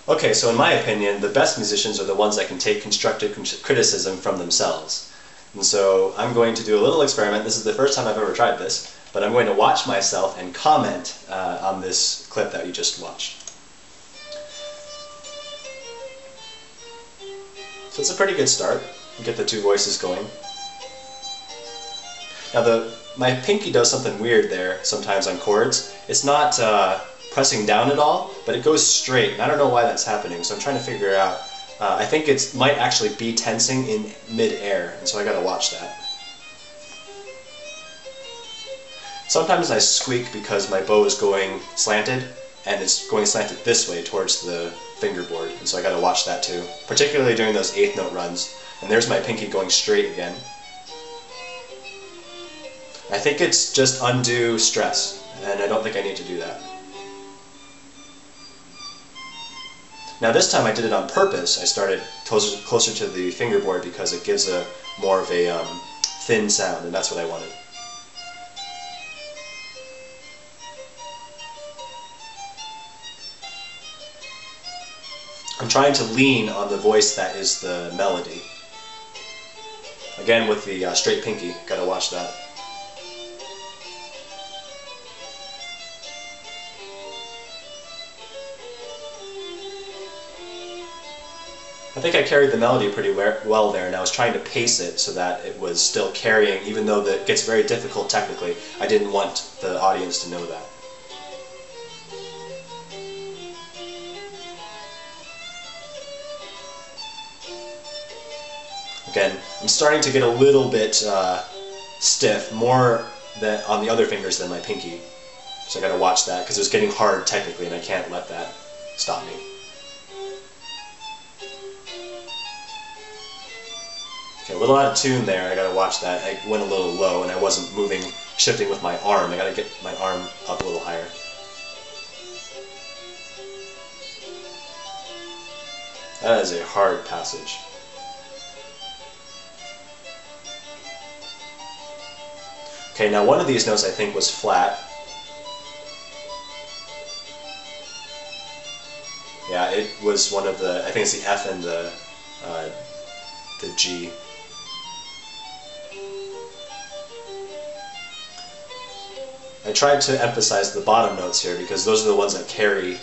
Okay, so in my opinion, the best musicians are the ones that can take constructive criticism from themselves. And so I'm going to do a little experiment. This is the first time I've ever tried this, but I'm going to watch myself and comment on this clip that you just watched. So it's a pretty good start. You get the two voices going. Now my pinky does something weird there sometimes on chords. It's not pressing down at all, but it goes straight, and I don't know why that's happening, so I'm trying to figure it out. I think it might actually be tensing in mid-air, and so I gotta watch that. Sometimes I squeak because my bow is going slanted, and it's going slanted this way towards the fingerboard, and so I gotta watch that too, particularly during those eighth note runs. And there's my pinky going straight again. I think it's just undue stress, and I don't think I need to do that. Now this time I did it on purpose. I started closer to the fingerboard because it gives a more of a thin sound, and that's what I wanted. I'm trying to lean on the voice that is the melody. Again with the straight pinky, gotta watch that. I think I carried the melody pretty well there, and I was trying to pace it so that it was still carrying, even though it gets very difficult technically. I didn't want the audience to know that. Again, I'm starting to get a little bit stiff, more than on the other fingers than my pinky. So I gotta watch that, because it was getting hard technically, and I can't let that stop me. Okay, a little out of tune there. I gotta watch that. I went a little low and I wasn't shifting with my arm. I gotta get my arm up a little higher. That is a hard passage. Okay, now one of these notes I think was flat. Yeah, it was one of the, I think it's the F and the G. I tried to emphasize the bottom notes here because those are the ones that carry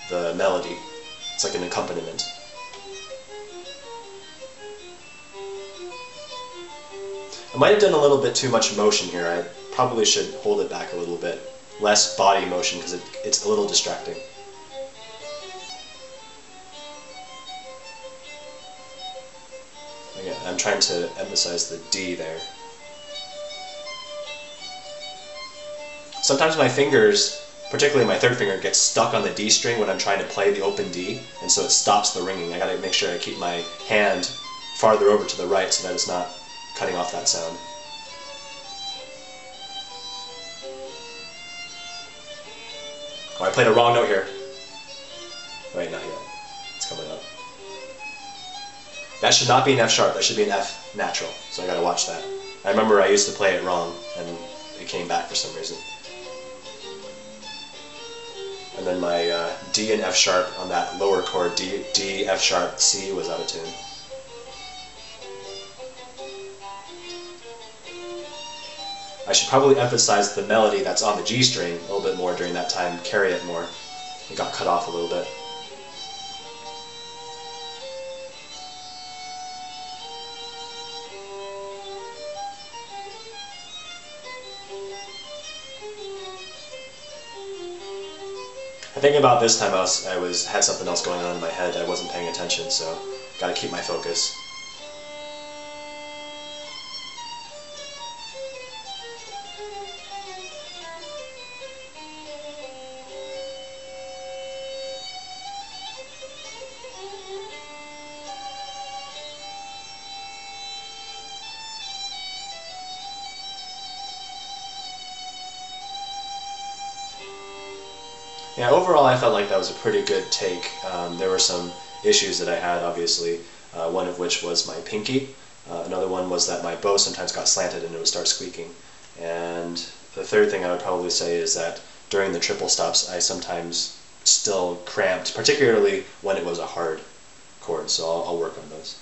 the melody. It's like an accompaniment. I might have done a little bit too much motion here. I probably should hold it back a little bit. Less body motion because it's a little distracting. Again, I'm trying to emphasize the D there. Sometimes my fingers, particularly my third finger, gets stuck on the D string when I'm trying to play the open D, and so it stops the ringing. I gotta make sure I keep my hand farther over to the right so that it's not cutting off that sound. Oh, I played a wrong note here. Wait, not yet. It's coming up. That should not be an F sharp, that should be an F natural, so I gotta watch that. I remember I used to play it wrong, and it came back for some reason. And then my D and F sharp on that lower chord, D, F sharp, C was out of tune. I should probably emphasize the melody that's on the G string a little bit more during that time, carry it more. It got cut off a little bit. I think about this time I had something else going on in my head. I wasn't paying attention, so gotta keep my focus. Yeah, overall I felt like that was a pretty good take. There were some issues that I had, obviously, one of which was my pinky. Another one was that my bow sometimes got slanted and it would start squeaking. And the third thing I would probably say is that during the triple stops I sometimes still cramped, particularly when it was a hard chord, so I'll work on those.